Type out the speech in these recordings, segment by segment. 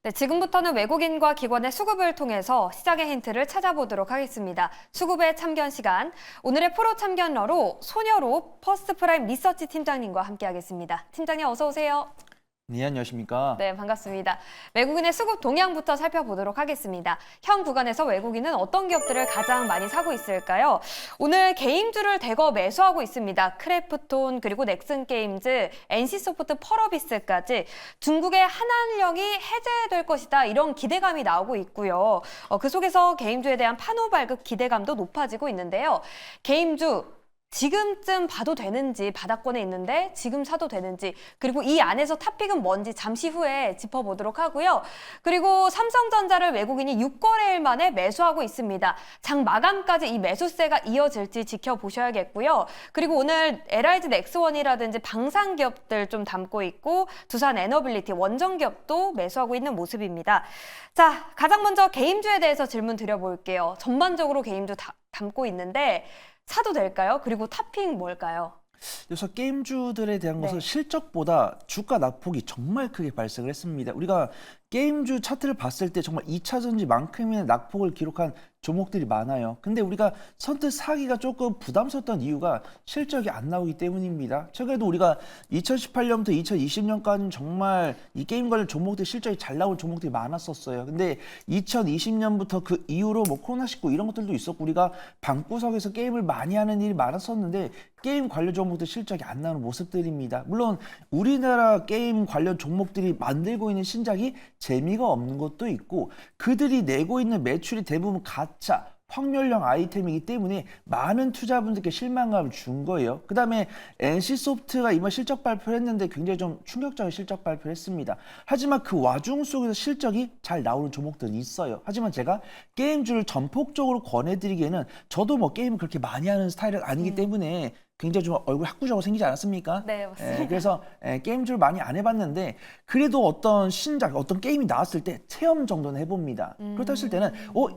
네, 지금부터는 외국인과 기관의 수급을 통해서 시장의 힌트를 찾아보도록 하겠습니다. 수급의 참견 시간. 오늘의 프로 참견러로 소녀로 퍼스트프라임 리서치 팀장님과 함께하겠습니다. 팀장님 어서 오세요. 네, 안녕하십니까? 네, 반갑습니다. 외국인의 수급 동향부터 살펴보도록 하겠습니다. 현 구간에서 외국인은 어떤 기업들을 가장 많이 사고 있을까요? 오늘 게임주를 대거 매수하고 있습니다. 크래프톤, 그리고 넥슨게임즈, NC소프트, 펄어비스까지 중국의 한한령이 해제될 것이다. 이런 기대감이 나오고 있고요. 그 속에서 게임주에 대한 판호 발급 기대감도 높아지고 있는데요. 게임주 지금쯤 봐도 되는지, 바닥권에 있는데 지금 사도 되는지, 그리고 이 안에서 탑픽은 뭔지 잠시 후에 짚어보도록 하고요. 그리고 삼성전자를 외국인이 6거래일 만에 매수하고 있습니다. 장 마감까지 이 매수세가 이어질지 지켜보셔야겠고요. 그리고 오늘 LIG 넥스원이라든지 방산기업들 좀 담고 있고 두산 에너빌리티, 원정기업도 매수하고 있는 모습입니다. 자, 가장 먼저 게임주에 대해서 질문 드려볼게요. 전반적으로 게임주 담고 있는데 사도 될까요? 그리고 탑핑 뭘까요? 그래서 게임주들에 대한 것은 네. 실적보다 주가 낙폭이 정말 크게 발생을 했습니다. 우리가 게임주 차트를 봤을 때 정말 2차전지만큼의 낙폭을 기록한 종목들이 많아요. 근데 우리가 선뜻 사기가 조금 부담스럽던 이유가 실적이 안 나오기 때문입니다. 최근에도 우리가 2018년부터 2020년까지는 정말 이 게임 관련 종목들 실적이 잘 나온 종목들이 많았었어요. 근데 2020년부터 그 이후로 뭐 코로나19 이런 것들도 있었고 우리가 방구석에서 게임을 많이 하는 일이 많았었는데 게임 관련 종목들 실적이 안 나오는 모습들입니다. 물론 우리나라 게임 관련 종목들이 만들고 있는 신작이 재미가 없는 것도 있고 그들이 내고 있는 매출이 대부분 가짜, 확률형 아이템이기 때문에 많은 투자분들께 실망감을 준 거예요. 그 다음에 NC소프트가 이번 실적 발표를 했는데 굉장히 좀 충격적인 실적 발표를 했습니다. 하지만 그 와중 속에서 실적이 잘 나오는 종목들이 있어요. 하지만 제가 게임주를 전폭적으로 권해드리기에는 저도 뭐 게임을 그렇게 많이 하는 스타일은 아니기 때문에 굉장히 좀 얼굴 학구적으로 생기지 않았습니까? 네, 맞습니다. 그래서 게임주를 많이 안 해봤는데 그래도 어떤 신작, 어떤 게임이 나왔을 때 체험 정도는 해봅니다. 그렇다 했을 때는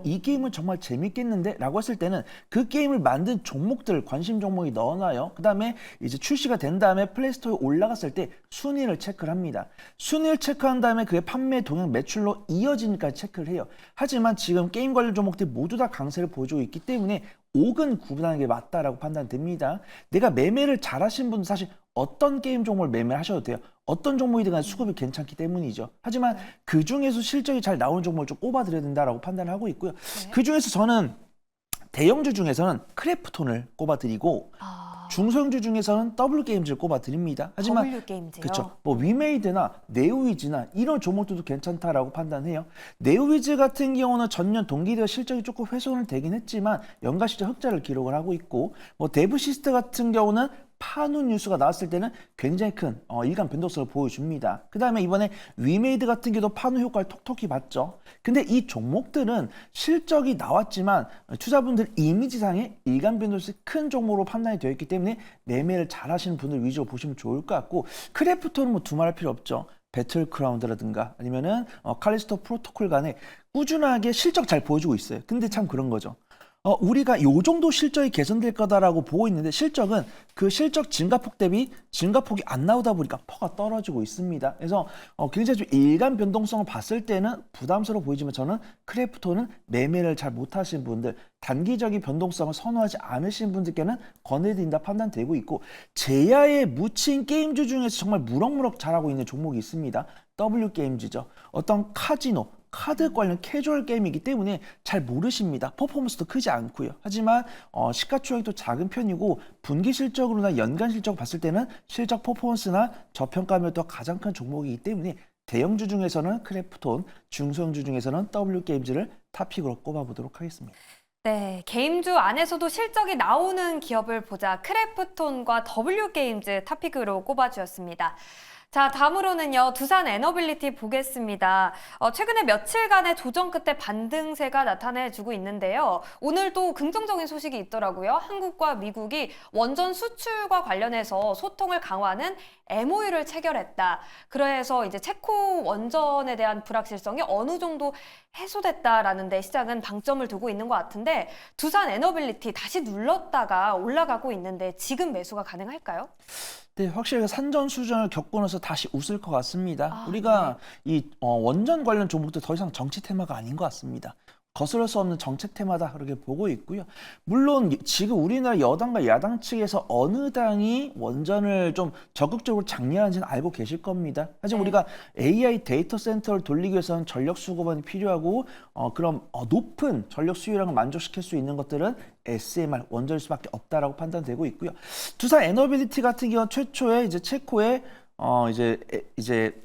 이 게임은 정말 재밌겠는데? 라고 했을 때는 그 게임을 만든 종목들, 관심 종목이 넣어놔요. 그 다음에 이제 출시가 된 다음에 플레이스토어에 올라갔을 때 순위를 체크를 합니다. 순위를 체크한 다음에 그의 판매 동향 매출로 이어지니까 체크를 해요. 하지만 지금 게임 관련 종목들이 모두 다 강세를 보여주고 있기 때문에 5근 구분하는 게 맞다라고 판단됩니다. 내가 매매를 잘하신 분은 사실 어떤 게임 종목을 매매를 하셔도 돼요. 어떤 종목이든 간에 수급이 괜찮기 때문이죠. 하지만 그 중에서 실적이 잘 나오는 종목을 좀 꼽아드려야 된다라고 판단을 하고 있고요. 그 중에서 저는 대형주 중에서는 크래프톤을 꼽아드리고 중소형주 중에서는 W게임즈를 꼽아드립니다. 하지만 W게임즈요? 그렇죠. 뭐 위메이드나 네오위즈나 이런 종목들도 괜찮다라고 판단해요. 네오위즈 같은 경우는 전년 동기 대비 실적이 조금 훼손을 되긴 했지만 연간 실적 흑자를 기록을 하고 있고 뭐 데브시스트 같은 경우는 판호 뉴스가 나왔을 때는 굉장히 큰 일감 변동성을 보여줍니다. 그 다음에 이번에 위메이드 같은 경우도 판호 효과를 톡톡히 봤죠. 근데 이 종목들은 실적이 나왔지만 투자분들 이미지상의 일감 변동성이 큰 종목으로 판단이 되어 있기 때문에 매매를 잘 하시는 분들 위주로 보시면 좋을 것 같고 크래프톤은 뭐 두말할 필요 없죠. 배틀크라운드라든가 아니면은 칼리스토 프로토콜 간에 꾸준하게 실적 잘 보여주고 있어요. 근데 참 그런 거죠. 우리가 요 정도 실적이 개선될 거다라고 보고 있는데 실적은 그 실적 증가폭 대비 증가폭이 안 나오다 보니까 퍼가 떨어지고 있습니다. 그래서 굉장히 좀 일간 변동성을 봤을 때는 부담스러워 보이지만 저는 크래프톤은 매매를 잘 못하신 분들, 단기적인 변동성을 선호하지 않으신 분들께는 권해드린다 판단되고 있고 제야에 묻힌 게임주 중에서 정말 무럭무럭 잘하고 있는 종목이 있습니다. W게임즈죠. 어떤 카지노, 카드 관련 캐주얼 게임이기 때문에 잘 모르십니다. 퍼포먼스도 크지 않고요. 하지만 시가총액도 작은 편이고 분기 실적으로나 연간 실적 봤을 때는 실적 퍼포먼스나 저평가율도 가장 큰 종목이기 때문에 대형주 중에서는 크래프톤, 중소형주 중에서는 W게임즈를 탑픽으로 꼽아보도록 하겠습니다. 네, 게임주 안에서도 실적이 나오는 기업을 보자 크래프톤과 W게임즈 탑픽으로 꼽아주었습니다. 자, 다음으로는요, 두산 에너빌리티 보겠습니다. 최근에 며칠간의 조정 끝에 반등세가 나타내주고 있는데요. 오늘도 긍정적인 소식이 있더라고요. 한국과 미국이 원전 수출과 관련해서 소통을 강화하는 MOU를 체결했다. 그래서 이제 체코 원전에 대한 불확실성이 어느 정도 해소됐다라는 데 시장은 방점을 두고 있는 것 같은데 두산 에너빌리티 다시 눌렀다가 올라가고 있는데 지금 매수가 가능할까요? 네, 확실히 산전수전을 겪고 나서 다시 웃을 것 같습니다. 아, 우리가 이 원전 관련 종목도 더 이상 정치 테마가 아닌 것 같습니다. 거스를 수 없는 정책 테마다 그렇게 보고 있고요. 물론 지금 우리나라 여당과 야당 측에서 어느 당이 원전을 좀 적극적으로 장려하는지는 알고 계실 겁니다. 하지만 네. 우리가 AI 데이터 센터를 돌리기 위해서는 전력 수급원이 필요하고 그런 높은 전력 수요량을 만족시킬 수 있는 것들은 SMR 원전일 수밖에 없다라고 판단되고 있고요. 두산 에너빌리티 같은 경우는 최초에 이제 체코의 이제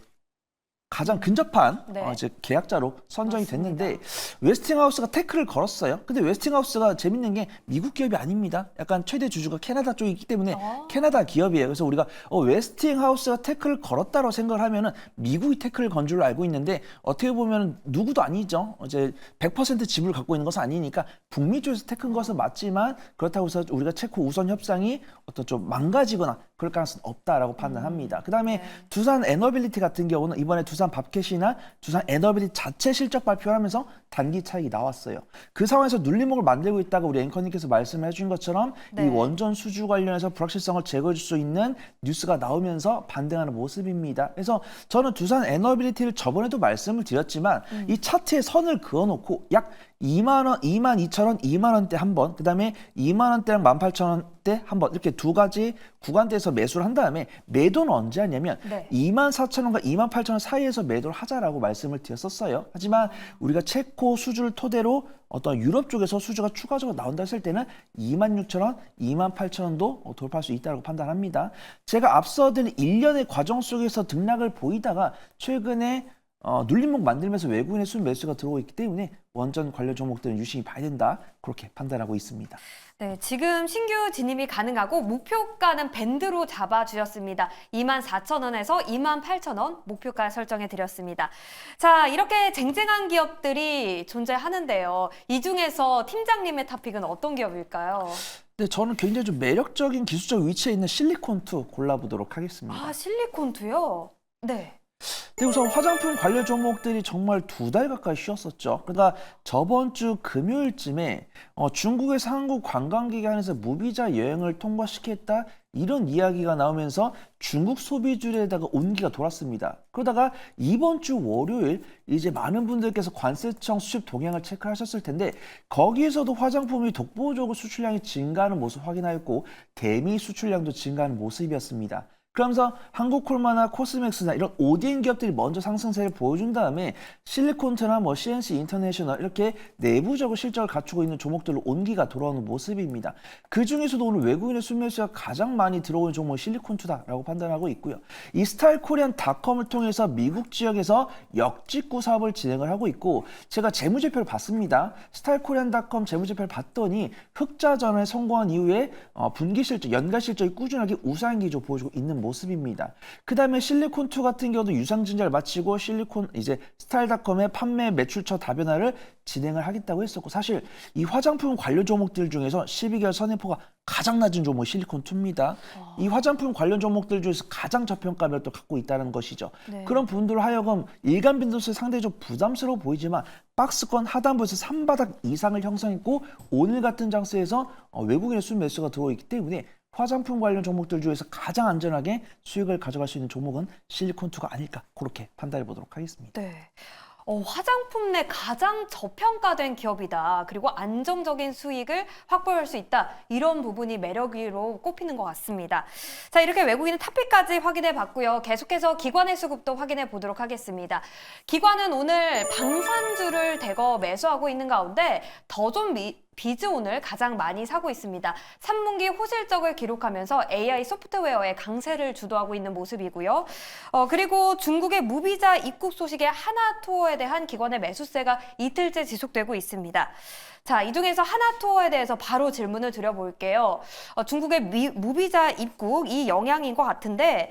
가장 근접한 네. 이제 계약자로 선정이 맞습니다. 됐는데 웨스팅하우스가 태클을 걸었어요. 근데 웨스팅하우스가 재밌는 게 미국 기업이 아닙니다. 약간 최대 주주가 캐나다 쪽이기 때문에 캐나다 기업이에요. 그래서 우리가 웨스팅하우스가 태클을 걸었다고 생각을 하면은 미국이 태클을 건 줄로 알고 있는데 어떻게 보면 누구도 아니죠. 이제 100% 지분을 갖고 있는 것은 아니니까 북미 쪽에서 태클 것은 맞지만 그렇다고 해서 우리가 체코 우선 협상이 어떤 좀 망가지거나 그럴 가능성은 없다라고 판단합니다. 그다음에 네. 두산 에너빌리티 같은 경우는 이번에 두산 밥켓이나 두산 에너빌리티 자체 실적 발표를 하면서 단기 차익이 나왔어요. 그 상황에서 눌림목을 만들고 있다가 우리 앵커님께서 말씀해 주신 것처럼 네. 이 원전 수주 관련해서 불확실성을 제거해 줄 수 있는 뉴스가 나오면서 반등하는 모습입니다. 그래서 저는 두산 에너빌리티를 저번에도 말씀을 드렸지만 이 차트에 선을 그어놓고 약 2만 원, 2만 2천 원, 2만 원대 한 번, 그 다음에 2만 원대랑 18,000원대 한 번, 이렇게 두 가지 구간대에서 매수를 한 다음에 매도는 언제 하냐면 네. 2만 4천 원과 2만 8천 원 사이에서 매도를 하자라고 말씀을 드렸었어요. 하지만 우리가 체코 수주를 토대로 어떤 유럽 쪽에서 수주가 추가적으로 나온다 했을 때는 2만 6천 원, 2만 8천 원도 돌파할 수 있다고 판단합니다. 제가 앞서 드린 1년의 과정 속에서 등락을 보이다가 최근에 눌림목 만들면서 외국인의 순 매수가 들어오고 있기 때문에 원전 관련 종목들은 유심히 봐야 된다. 그렇게 판단하고 있습니다. 네, 지금 신규 진입이 가능하고 목표가는 밴드로 잡아주셨습니다. 24,000원에서 28,000원 목표가 설정해 드렸습니다. 자, 이렇게 쟁쟁한 기업들이 존재하는데요. 이 중에서 팀장님의 탑픽은 어떤 기업일까요? 네, 저는 굉장히 좀 매력적인 기술적 위치에 있는 실리콘2 골라보도록 하겠습니다. 아, 실리콘투요? 네. 네, 우선 화장품 관련 종목들이 정말 2달 가까이 쉬었었죠. 그러다 저번 주 금요일쯤에 중국에서 한국 관광기관에서 무비자 여행을 통과시켰다 이런 이야기가 나오면서 중국 소비주에다가 온기가 돌았습니다. 그러다가 이번 주 월요일 이제 많은 분들께서 관세청 수입 동향을 체크하셨을 텐데 거기에서도 화장품이 독보적으로 수출량이 증가하는 모습 확인하였고 대미 수출량도 증가하는 모습이었습니다. 그러면서 한국콜마나 코스맥스나 이런 ODM 기업들이 먼저 상승세를 보여준 다음에 실리콘트나 뭐 CNC 인터내셔널 이렇게 내부적으로 실적을 갖추고 있는 종목들로 온기가 돌아오는 모습입니다. 그 중에서도 오늘 외국인의 순매수가 가장 많이 들어오는 종목은 실리콘투다라고 판단하고 있고요. 이 스타일코리안닷컴을 통해서 미국 지역에서 역직구 사업을 진행을 하고 있고 제가 재무제표를 봤습니다. 스타일코리안닷컴 재무제표를 봤더니 흑자 전환에 성공한 이후에 분기 실적, 연간 실적이 꾸준하게 우상 기조 보여주고 있는 모습입니다. 그 다음에 실리콘2 같은 경우도 유상증자를 마치고 스타일닷컴의 판매 매출처 다변화를 진행을 하겠다고 했었고 사실 이 화장품 관련 종목들 중에서 12개월 선행포가 가장 낮은 종목이 실리콘2입니다. 이 화장품 관련 종목들 중에서 가장 저평가를 또 갖고 있다는 것이죠. 네. 그런 분들 하여금 일간 빈도수에 상대적으로 부담스러워 보이지만 박스권 하단부에서 3바닥 이상을 형성했고 오늘 같은 장세에서 외국인의 순매수가 들어오기 때문에 화장품 관련 종목들 중에서 가장 안전하게 수익을 가져갈 수 있는 종목은 실리콘2가 아닐까 그렇게 판단해 보도록 하겠습니다. 네. 화장품 내 가장 저평가된 기업이다. 그리고 안정적인 수익을 확보할 수 있다. 이런 부분이 매력으로 꼽히는 것 같습니다. 자, 이렇게 외국인의 탑픽까지 확인해 봤고요. 계속해서 기관의 수급도 확인해 보도록 하겠습니다. 기관은 오늘 방산주를 대거 매수하고 있는 가운데 더존 비즈온을 가장 많이 사고 있습니다. 3분기 호실적을 기록하면서 AI 소프트웨어의 강세를 주도하고 있는 모습이고요. 그리고 중국의 무비자 입국 소식에 하나투어에 대한 기관의 매수세가 이틀째 지속되고 있습니다. 자, 이 중에서 하나투어에 대해서 바로 질문을 드려볼게요. 중국의 무비자 입국 이 영향인 것 같은데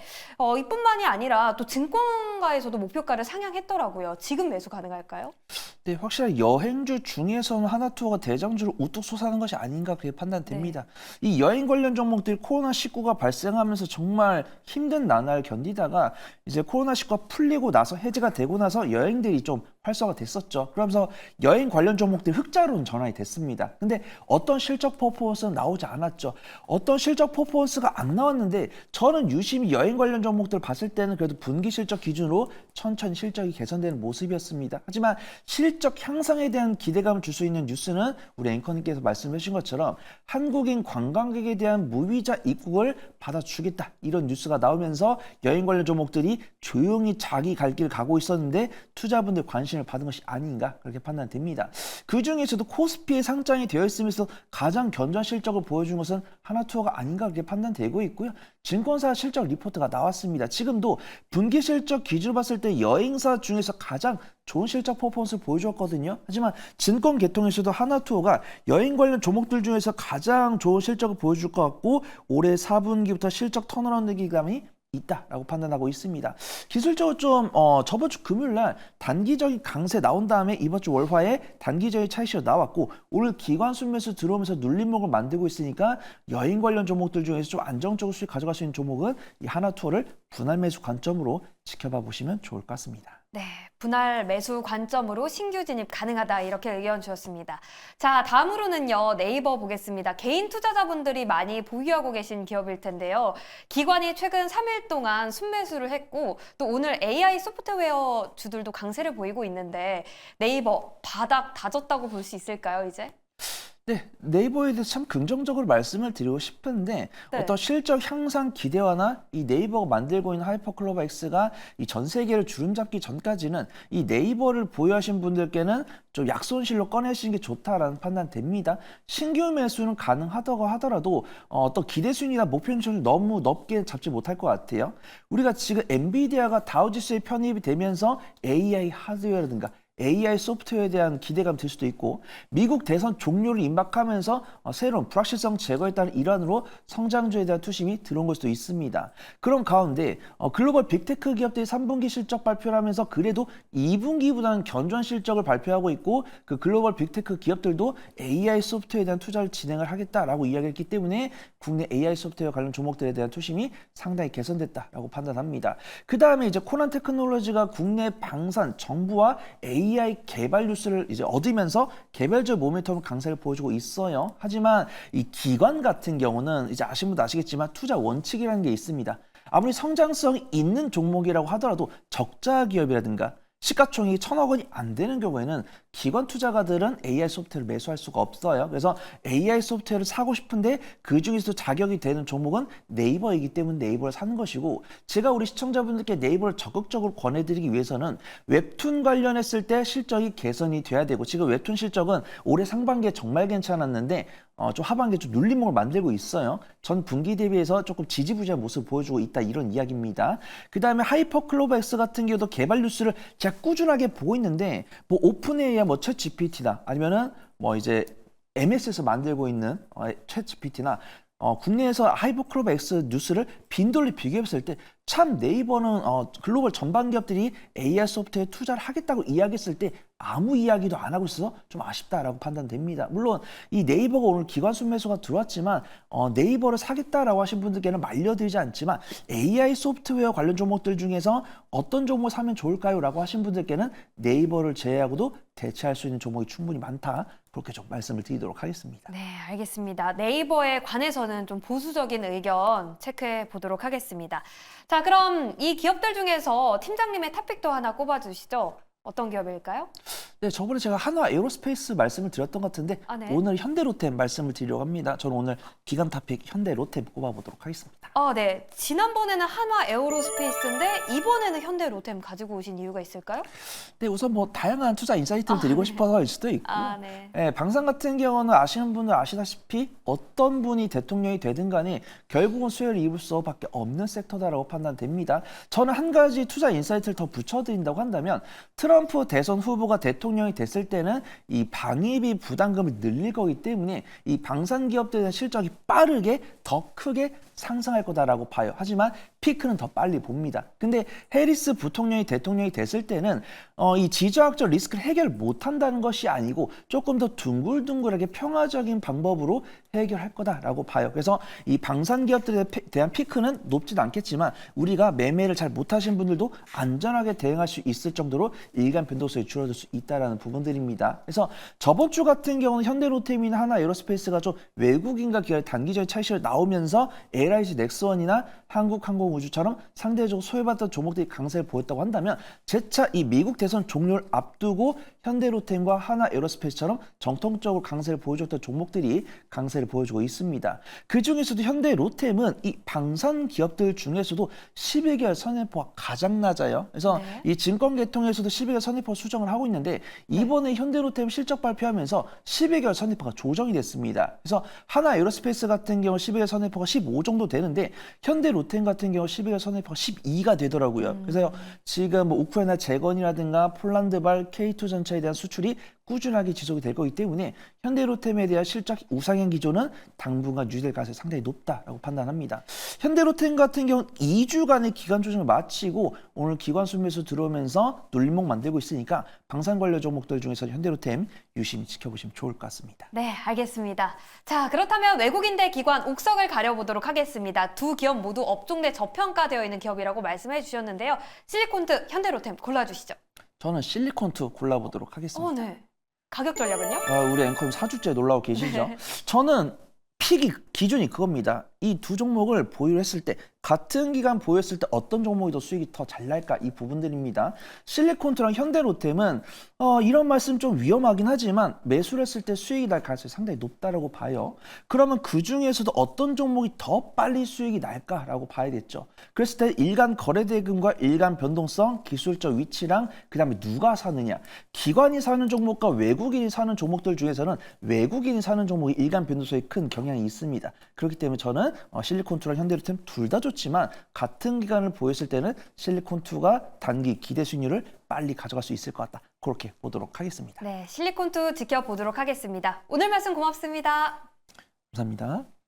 이뿐만이 아니라 또 증권가에서도 목표가를 상향했더라고요. 지금 매수 가능할까요? 네, 확실히 여행주 중에서는 하나투어가 대장주를 우뚝 솟아는 것이 아닌가 그렇게 판단됩니다. 이 여행 관련 종목들 코로나19가 발생하면서 정말 힘든 나날을 견디다가 이제 코로나19가 풀리고 나서 해제가 되고 나서 여행들이 좀 활성화 됐었죠. 그러면서 여행 관련 종목들이 흑자로는 전환이 됐습니다. 근데 어떤 실적 퍼포먼스는 나오지 않았죠. 어떤 실적 퍼포먼스가 안 나왔는데 저는 유심히 여행 관련 종목들 봤을 때는 그래도 분기 실적 기준으로 천천히 실적이 개선되는 모습이었습니다. 하지만 실적 향상에 대한 기대감을 줄 수 있는 뉴스는 우리 앵커님께서 말씀해 주신 것처럼 한국인 관광객에 대한 무비자 입국을 받아주겠다 이런 뉴스가 나오면서 여행 관련 종목들이 조용히 자기 갈 길 가고 있었는데 투자분들 관심을 받은 것이 아닌가 그렇게 판단됩니다. 그 중에서도 코스피에 상장이 되어 있으면서 가장 견조한 실적을 보여준 것은 하나투어가 아닌가 그렇게 판단되고 있고요. 증권사 실적 리포트가 나왔습니다. 지금도 분기 실적 기준으로 봤을 때 여행사 중에서 가장 좋은 실적 퍼포먼스를 보여줬거든요. 하지만 증권 계통에서도 하나투어가 여행 관련 종목들 중에서 가장 좋은 실적을 보여줄 것 같고 올해 4분기부터 실적 턴어라운드 기감이 있다라고 판단하고 있습니다. 기술적으로 좀 저번 주 금요일 날 단기적인 강세 나온 다음에 이번 주 월화에 단기적인 차익실현 나왔고 오늘 기관 순매수 들어오면서 눌림목을 만들고 있으니까 여행 관련 종목들 중에서 좀 안정적으로 수익 가져갈 수 있는 종목은 이 하나투어를 분할 매수 관점으로 지켜봐 보시면 좋을 것 같습니다. 네, 분할 매수 관점으로 신규 진입 가능하다 이렇게 의견 주셨습니다. 자, 다음으로는요 네이버 보겠습니다. 개인 투자자분들이 많이 보유하고 계신 기업일 텐데요. 기관이 최근 3일 동안 순매수를 했고 또 오늘 AI 소프트웨어 주들도 강세를 보이고 있는데 네이버 바닥 다졌다고 볼 수 있을까요 이제? 네, 네이버에 대해서 참 긍정적으로 말씀을 드리고 싶은데 네. 어떤 실적 향상 기대와나 이 네이버가 만들고 있는 하이퍼클로버 X가 이 전 세계를 주름잡기 전까지는 이 네이버를 보유하신 분들께는 좀 약손실로 꺼내시는 게 좋다라는 판단됩니다. 신규 매수는 가능하다고 하더라도 어떤 기대 순위나 목표 수준을 너무 높게 잡지 못할 것 같아요. 우리가 지금 엔비디아가 다우지수에 편입이 되면서 AI 하드웨어라든가 AI 소프트웨어에 대한 기대감 들 수도 있고 미국 대선 종료를 임박하면서 새로운 불확실성 제거에 따른 일환으로 성장주에 대한 투심이 들어온 걸 수도 있습니다. 그런 가운데 글로벌 빅테크 기업들이 3분기 실적 발표를 하면서 그래도 2분기보다는 견조한 실적을 발표하고 있고 그 글로벌 빅테크 기업들도 AI 소프트웨어에 대한 투자를 진행을 하겠다라고 이야기했기 때문에 국내 AI 소프트웨어 관련 종목들에 대한 투심이 상당히 개선됐다라고 판단합니다. 그 다음에 이제 코난 테크놀로지가 국내 방산, 정부와 AI 개발 뉴스를 이제 얻으면서 개별적 모멘텀 강세를 보여주고 있어요. 하지만 이 기관 같은 경우는 이제 아시는 분도 아시겠지만 투자 원칙이라는 게 있습니다. 아무리 성장성이 있는 종목이라고 하더라도 적자 기업이라든가 시가총액이 1,000억 원이 안 되는 경우에는 기관 투자가들은 AI 소프트웨어를 매수할 수가 없어요. 그래서 AI 소프트웨어를 사고 싶은데 그 중에서도 자격이 되는 종목은 네이버이기 때문에 네이버를 사는 것이고 제가 우리 시청자분들께 네이버를 적극적으로 권해드리기 위해서는 웹툰 관련했을 때 실적이 개선이 돼야 되고 지금 웹툰 실적은 올해 상반기에 정말 괜찮았는데 좀 하반기에 좀 눌림목을 만들고 있어요. 전 분기 대비해서 조금 지지부진한 모습을 보여주고 있다 이런 이야기입니다. 그 다음에 하이퍼클로버 X 같은 경우도 개발 뉴스를 제가 꾸준하게 보고 있는데 뭐 오픈AI야 뭐 챗GPT나 아니면은 뭐 이제 MS에서 만들고 있는 챗GPT나 국내에서 하이퍼클로버 X 뉴스를 빈돌리 비교했을 때 참 네이버는 글로벌 전반 기업들이 AI 소프트웨어에 투자를 하겠다고 이야기했을 때 아무 이야기도 안 하고 있어서 좀 아쉽다라고 판단됩니다. 물론 이 네이버가 오늘 기관 순매수가 들어왔지만 네이버를 사겠다라고 하신 분들께는 말려드리지 않지만 AI 소프트웨어 관련 종목들 중에서 어떤 종목을 사면 좋을까요? 라고 하신 분들께는 네이버를 제외하고도 대체할 수 있는 종목이 충분히 많다. 그렇게 좀 말씀을 드리도록 하겠습니다. 네, 알겠습니다. 네이버에 관해서는 좀 보수적인 의견 체크해 보도록 하겠습니다. 자, 그럼 이 기업들 중에서 팀장님의 탑픽도 하나 꼽아주시죠. 어떤 기업일까요? 네, 저번에 제가 한화 에어로스페이스 말씀을 드렸던 것 같은데 네. 오늘 현대로템 말씀을 드리려고 합니다. 저는 오늘 기관 탑픽 현대로템 꼽아보도록 하겠습니다. 네. 지난번에는 한화 에어로스페이스인데 이번에는 현대로템 가지고 오신 이유가 있을까요? 네, 우선 뭐 다양한 투자 인사이트를 드리고 싶어서일 수도 있고 네. 네, 방산 같은 경우는 아시는 분들 아시다시피 어떤 분이 대통령이 되든 간에 결국은 수혜를 입을 수밖에 없는 섹터다라고 판단됩니다. 저는 한 가지 투자 인사이트를 더 붙여드린다고 한다면 트럼프 대선 후보가 대통령이 됐을 때는 이 방위비 부담금을 늘릴 거기 때문에 이 방산 기업들의 실적이 빠르게 더 크게 상승할 거다라고 봐요. 하지만 피크는 더 빨리 봅니다. 근데 해리스 부통령이 대통령이 됐을 때는 이 지정학적 리스크를 해결 못한다는 것이 아니고 조금 더 둥글둥글하게 평화적인 방법으로 해결할 거다라고 봐요. 그래서 이 방산 기업들에 대한 피크는 높진 않겠지만 우리가 매매를 잘 못하신 분들도 안전하게 대응할 수 있을 정도로 일간 변동성이 줄어들 수 있다라는 부분들입니다. 그래서 저번 주 같은 경우는 현대로템이나 하나에어로스페이스가 좀 외국인과 기업의 단기적인 차익실을 나오면서 LIG 넥스원이나 한국항공우주처럼 상대적으로 소외받던 종목들이 강세를 보였다고 한다면 재차 이 미국 대선 종료를 앞두고 현대로템과 하나에어로스페이스처럼 정통적으로 강세를 보여줬던 종목들이 강세를 보여주고 있습니다. 그 중에서도 현대로템은 이 방산 기업들 중에서도 11개월 선행포가 가장 낮아요. 그래서 이 증권계통에서도 12개월 선행포 수정을 하고 있는데 이번에 현대로템 실적 발표하면서 12개월 선행포가 조정이 됐습니다. 그래서 하나에어로스페이스 같은 경우 12개월 선행포가 15 정도 되는데 현대로템 같은 경우 12개월 선행포가 12가 되더라고요. 그래서 지금 뭐 우크라이나 재건이라든가 폴란드발 K2 전차에 대한 수출이 꾸준하게 지속이 될 거기 때문에 현대로템에 대한 실적 우상향 기조는 당분간 유지될 가능성이 상당히 높다라고 판단합니다. 현대로템 같은 경우는 2주간의 기간 조정을 마치고 오늘 기관 순매수 들어오면서 눌림목 만들고 있으니까 방산 관련 종목들 중에서 현대로템 유심히 지켜보시면 좋을 것 같습니다. 네, 알겠습니다. 자, 그렇다면 외국인 대 기관 옥석을 가려보도록 하겠습니다. 두 기업 모두 업종 내 저평가되어 있는 기업이라고 말씀해 주셨는데요. 실리콘트, 현대로템 골라주시죠. 저는 실리콘트 골라보도록 하겠습니다. 네. 가격 전략은요? 우리 앵커님 4주째 놀라고 계시죠? 저는 픽이 기준이 그겁니다. 이 두 종목을 보유했을 때 같은 기간 보유했을 때 어떤 종목이 더 수익이 더 잘 날까 이 부분들입니다. 실리콘트랑 현대로템은 이런 말씀 좀 위험하긴 하지만 매수를 했을 때 수익이 날 가능성이 상당히 높다라고 봐요. 그러면 그 중에서도 어떤 종목이 더 빨리 수익이 날까라고 봐야겠죠. 그랬을 때 일간 거래대금과 일간 변동성, 기술적 위치랑 그다음에 누가 사느냐. 기관이 사는 종목과 외국인이 사는 종목들 중에서는 외국인이 사는 종목이 일간 변동성이 큰 경향이 있습니다. 그렇기 때문에 저는 실리콘투랑 현대로템 둘 다 좋지만 같은 기간을 보였을 때는 실리콘투가 단기 기대 수익률을 빨리 가져갈 수 있을 것 같다. 그렇게 보도록 하겠습니다. 네, 실리콘투 지켜보도록 하겠습니다. 오늘 말씀 고맙습니다. 감사합니다.